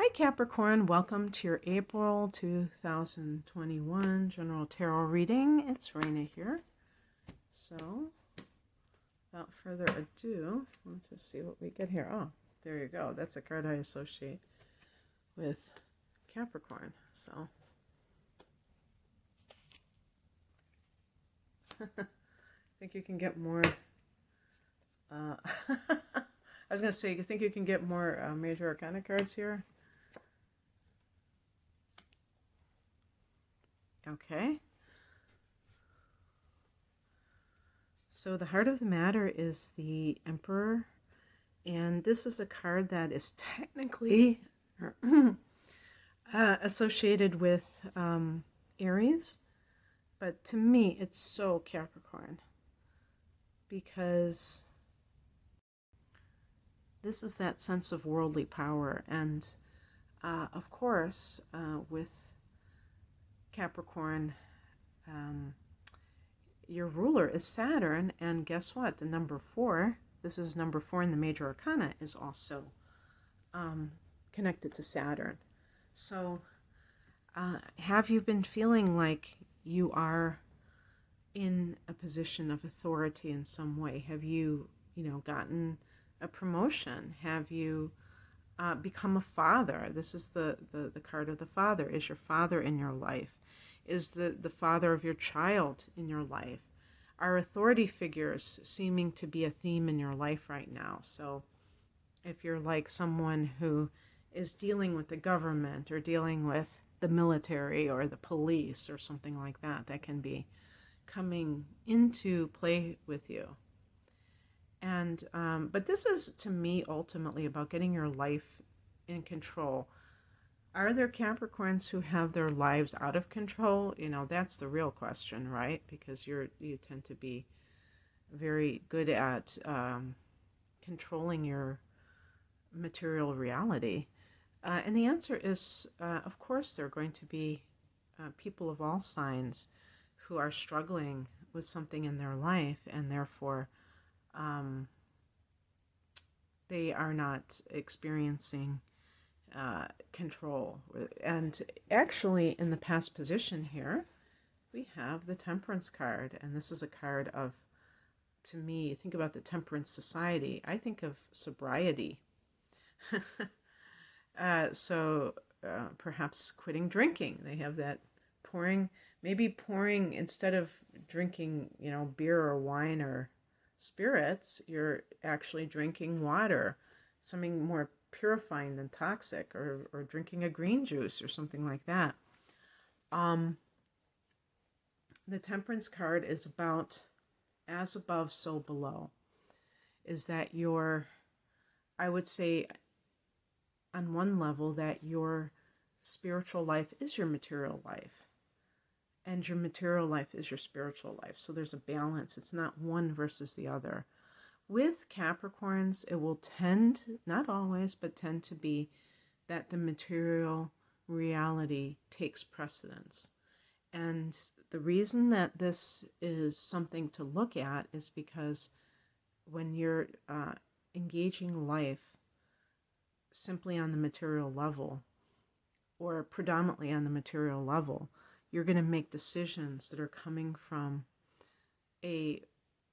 Hi Capricorn, welcome to your April 2021 General Tarot reading. It's Raina here. So, without further ado, let's just see what we get here. Oh, there you go. That's a card I associate with Capricorn. So, I think you can get more... I was going to say, you think you can get more major arcana cards here? Okay. So the heart of the matter is the Emperor, and this is a card that is technically associated with Aries, but to me it's so Capricorn because this is that sense of worldly power, and of course with Capricorn, your ruler is Saturn, and guess what? The number 4, this is number 4 in the major arcana, is also connected to Saturn. So have you been feeling like you are in a position of authority in some way? Have you, gotten a promotion? Have you become a father? This is the card of the father. Is your father in your life? Is the father of your child in your life? Are authority figures seeming to be a theme in your life right now? So if you're like someone who is dealing with the government or dealing with the military or the police or something like that, that can be coming into play with you. And but this is, to me, ultimately about getting your life in control. Are there Capricorns who have their lives out of control? That's the real question, right? Because you tend to be very good at controlling your material reality. And the answer is, of course, there are going to be people of all signs who are struggling with something in their life, and therefore they are not experiencing control. And actually, in the past position here, we have the Temperance card, and this is a card of, to me, think about the Temperance Society, I think of sobriety. So perhaps quitting drinking. They have that pouring, instead of drinking, beer or wine or spirits, you're actually drinking water, something more purifying than toxic, or drinking a green juice or something like that. The Temperance card is about as above, so below. Is that I would say on one level that your spiritual life is your material life, and your material life is your spiritual life. So there's a balance. It's not one versus the other. With Capricorns, it will tend, not always, but tend to be that the material reality takes precedence. And the reason that this is something to look at is because when you're engaging life simply on the material level, or predominantly on the material level, you're going to make decisions that are coming from a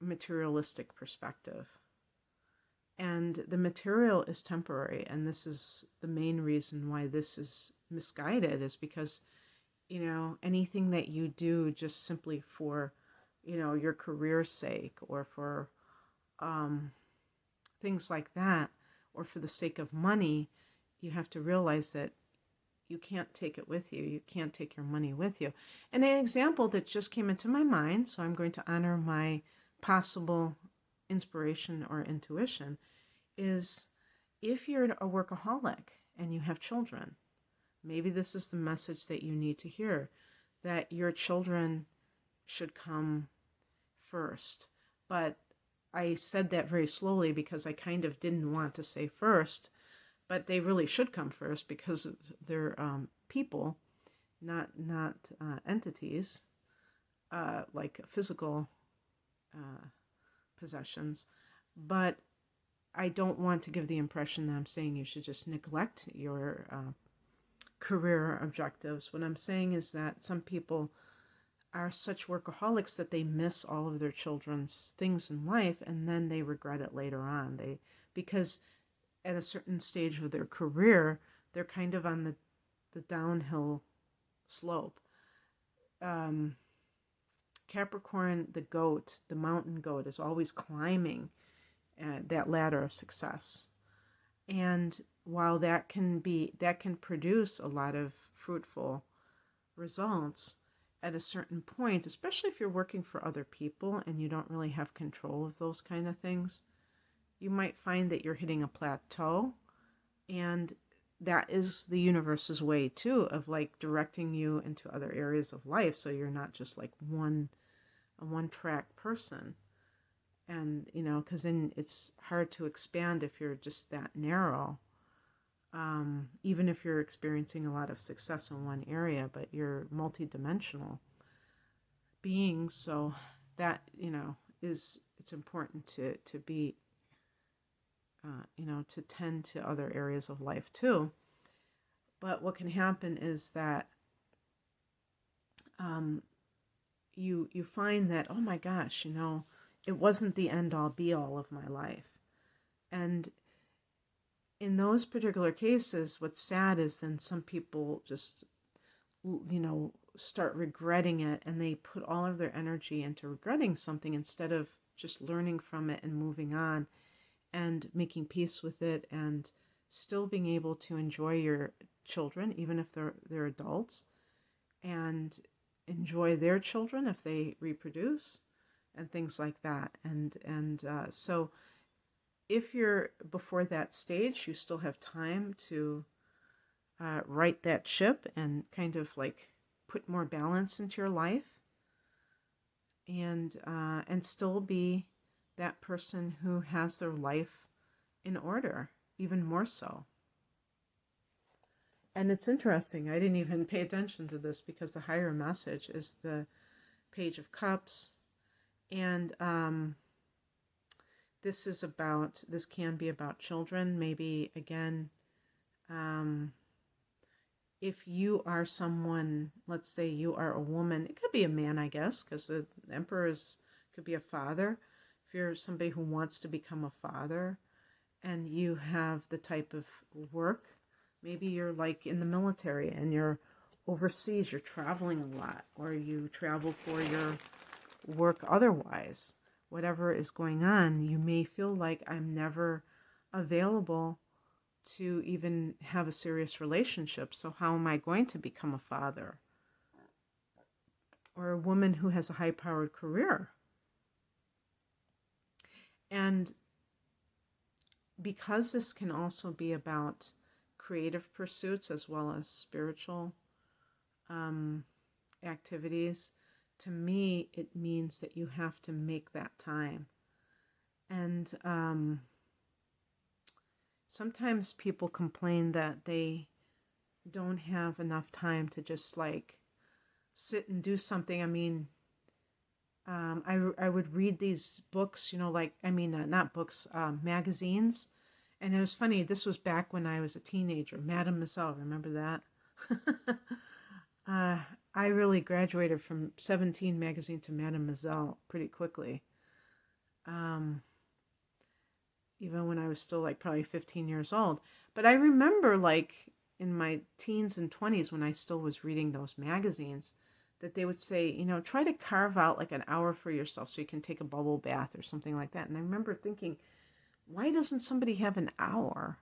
materialistic perspective. And the material is temporary, and this is the main reason why this is misguided, is because, anything that you do just simply for, your career's sake, or for things like that, or for the sake of money, you have to realize that you can't take it with you. You can't take your money with you. And an example that just came into my mind, so I'm going to honor my possible inspiration or intuition, is if you're a workaholic and you have children, maybe this is the message that you need to hear, that your children should come first. But I said that very slowly because I kind of didn't want to say first, but they really should come first because they're people, not entities, like physical possessions. But I don't want to give the impression that I'm saying you should just neglect your career objectives. What I'm saying is that some people are such workaholics that they miss all of their children's things in life, and then they regret it later on. Because at a certain stage of their career, they're kind of on the downhill slope. Capricorn, the goat, the mountain goat, is always climbing that ladder of success. And while that can produce a lot of fruitful results, at a certain point, especially if you're working for other people and you don't really have control of those kind of things, you might find that you're hitting a plateau. And that is the universe's way too, of like directing you into other areas of life, so you're not just like a one-track person. And because then it's hard to expand if you're just that narrow. Even if you're experiencing a lot of success in one area, but you're multidimensional beings, so that it's important to be to tend to other areas of life too. But what can happen is that you find that, oh my gosh, it wasn't the end all be all of my life. And in those particular cases, what's sad is then some people just, start regretting it, and they put all of their energy into regretting something instead of just learning from it and moving on and making peace with it, and still being able to enjoy your children, even if they're adults, and enjoy their children if they reproduce, and things like that. And so if you're before that stage, you still have time to right that ship and kind of like put more balance into your life, and still be that person who has their life in order, even more so. And it's interesting, I didn't even pay attention to this, because the higher message is the Page of Cups. And this can be about children. Maybe, again, if you are someone, let's say you are a woman, it could be a man, I guess, because the Emperor could be a father. If you're somebody who wants to become a father, and you have the type of work, maybe you're like in the military and you're overseas, you're traveling a lot, or you travel for your work otherwise, whatever is going on, you may feel like, I'm never available to even have a serious relationship, so how am I going to become a father? Or a woman who has a high-powered career. And because this can also be about creative pursuits as well as spiritual activities, to me, it means that you have to make that time. And sometimes people complain that they don't have enough time to just like sit and do something. I mean, I would read these books, not books, magazines. And it was funny, this was back when I was a teenager. Mademoiselle, remember that? I really graduated from 17 magazine to Mademoiselle pretty quickly. Even when I was still like probably 15 years old. But I remember like in my teens and 20s, when I still was reading those magazines, that they would say, try to carve out like an hour for yourself so you can take a bubble bath or something like that. And I remember thinking, why doesn't somebody have an hour?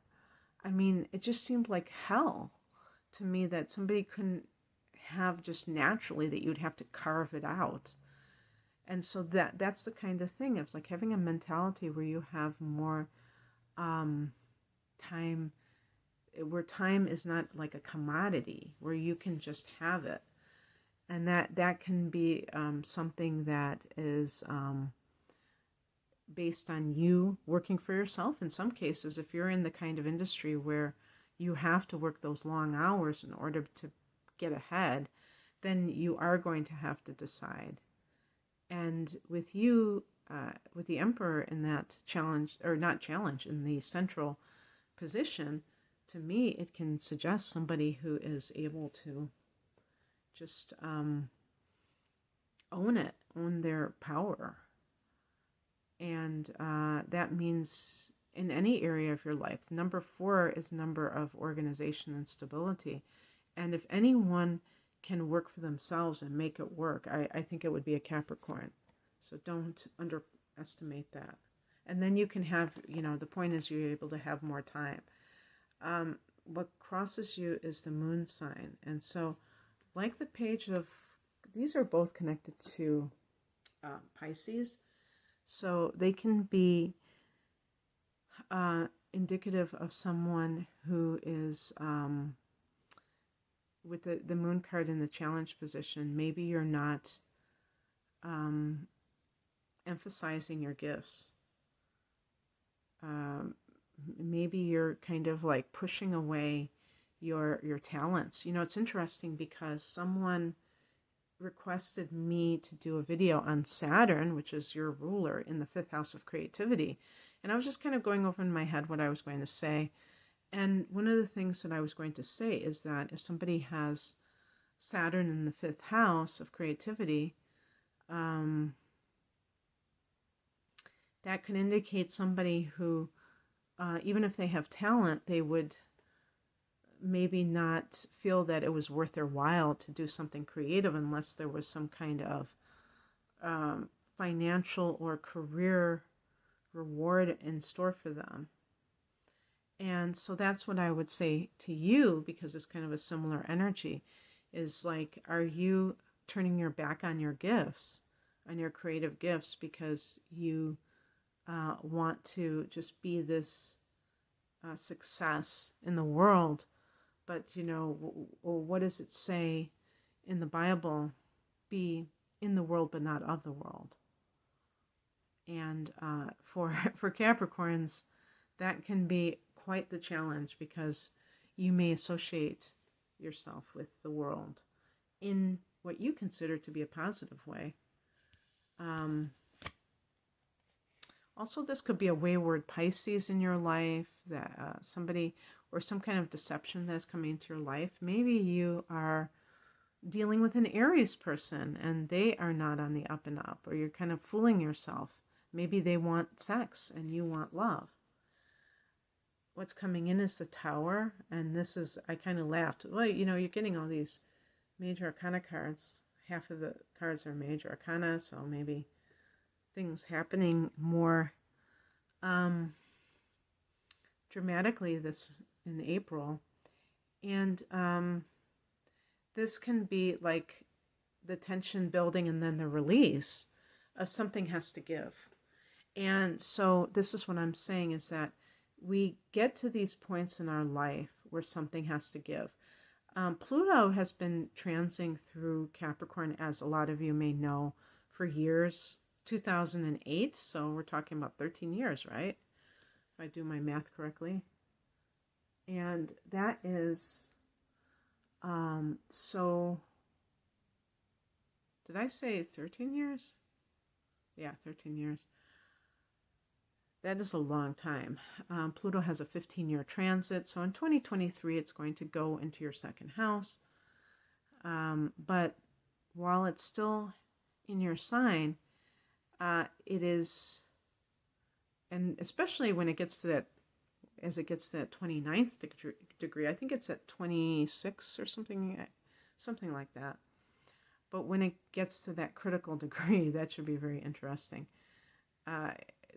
I mean, it just seemed like hell to me that somebody couldn't have just naturally, that you'd have to carve it out. And so that's the kind of thing. It's like having a mentality where you have more time, where time is not like a commodity, where you can just have it. And that can be something that is based on you working for yourself. In some cases, if you're in the kind of industry where you have to work those long hours in order to get ahead, then you are going to have to decide. And with you, with the Emperor in that challenge, or not challenge, in the central position, to me, it can suggest somebody who is able to just own their power. And that means in any area of your life. Number 4 is number of organization and stability. And if anyone can work for themselves and make it work, I think it would be a Capricorn. So don't underestimate that. And then you can have, the point is you're able to have more time. What crosses you is the moon sign. And so, like the page of, these are both connected to Pisces. So they can be indicative of someone who is, with the moon card in the challenge position, maybe you're not emphasizing your gifts. Maybe you're kind of like pushing away your talents. It's interesting because someone requested me to do a video on Saturn, which is your ruler in the 5th house of creativity. And I was just kind of going over in my head what I was going to say. And one of the things that I was going to say is that if somebody has Saturn in the 5th house of creativity, that could indicate somebody who, even if they have talent, they would maybe not feel that it was worth their while to do something creative unless there was some kind of financial or career reward in store for them. And so that's what I would say to you, because it's kind of a similar energy, is like, are you turning your back on your gifts, on your creative gifts, because you want to just be this success in the world? But, what does it say in the Bible? Be in the world, but not of the world. And for Capricorns, that can be quite the challenge, because you may associate yourself with the world in what you consider to be a positive way. Also, this could be a wayward Pisces in your life, that somebody or some kind of deception that's coming into your life. Maybe you are dealing with an Aries person and they are not on the up and up, or you're kind of fooling yourself. Maybe they want sex and you want love. What's coming in is the Tower, and this is, I kind of laughed. Well, you're getting all these major arcana cards. Half of the cards are major arcana, so maybe things happening more dramatically this in April. And this can be like the tension building and then the release of something has to give. And so this is what I'm saying, is that we get to these points in our life where something has to give. Pluto has been transing through Capricorn, as a lot of you may know, for years. 2008, so we're talking about 13 years, right? If I do my math correctly. And that is, so, did I say 13 years? Yeah, 13 years. That is a long time. Pluto has a 15-year transit, so in 2023 it's going to go into your 2nd house. But while it's still in your sign, it is, and especially when it gets to that, as it gets to that 29th degree, I think it's at 26 or something like that. But when it gets to that critical degree, that should be very interesting.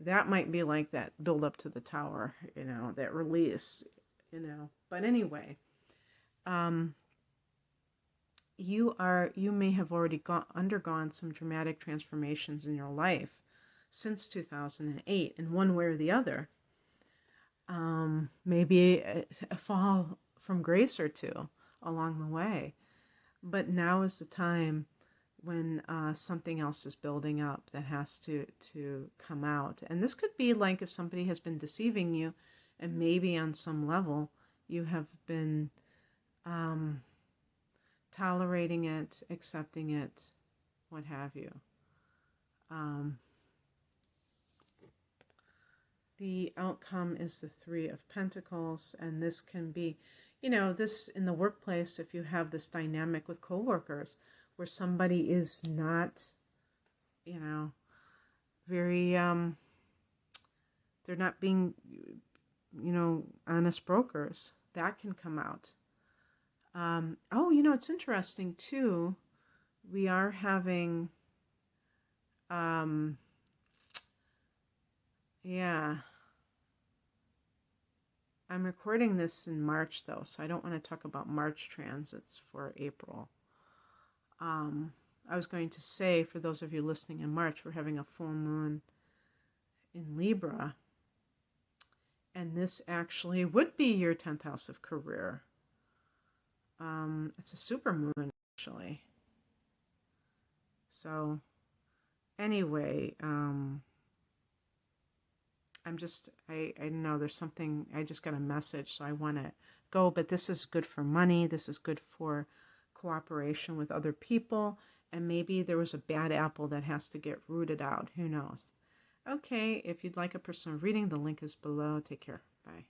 That might be like that build up to the Tower, that release, But anyway, you may have already undergone some dramatic transformations in your life since 2008 in one way or the other. Maybe a fall from grace or two along the way. But now is the time when something else is building up that has to come out. And this could be like if somebody has been deceiving you, and maybe on some level you have been tolerating it, accepting it, what have you. the outcome is the Three of Pentacles, and this can be, you know, this in the workplace, if you have this dynamic with coworkers where somebody is not, you know, very, they're not being, you know, honest brokers, that can come out. Oh, you know, it's interesting too. We are having, yeah. I'm recording this in March though, so I don't want to talk about March transits for April. I was going to say, for those of you listening in March, we're having a full moon in Libra. And this actually would be your 10th house of career. It's a super moon, actually. So, anyway, I know there's something, I just got a message, so I want to go, but this is good for money. This is good for cooperation with other people. And maybe there was a bad apple that has to get rooted out. Who knows? Okay, if you'd like a personal reading, the link is below. Take care. Bye.